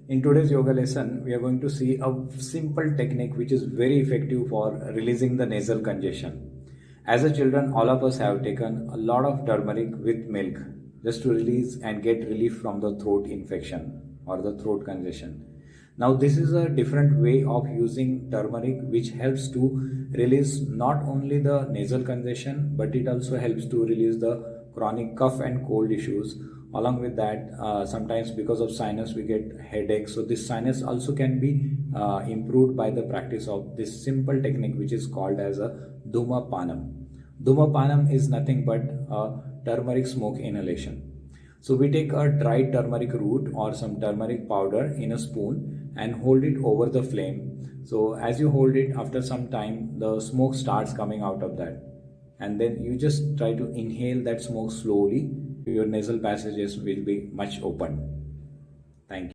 In today's yoga lesson, we are going to see a simple technique which is very effective for releasing the nasal congestion. As a children, all of us have taken a lot of turmeric with milk just to release and get relief from the throat infection or the throat congestion. Now, this is a different way of using turmeric which helps to release not only the nasal congestion but it also helps to release the chronic cough and cold issues. Along with that, sometimes because of sinus we get headaches, so this sinus also can be improved by the practice of this simple technique which is called as a dhumapanam. Dhumapanam is nothing but a turmeric smoke inhalation. So we take a dried turmeric root or some turmeric powder in a spoon and hold it over the flame. So as you hold it, after some time the smoke starts coming out of that, and then you just try to inhale that smoke slowly. Your nasal passages will be much open.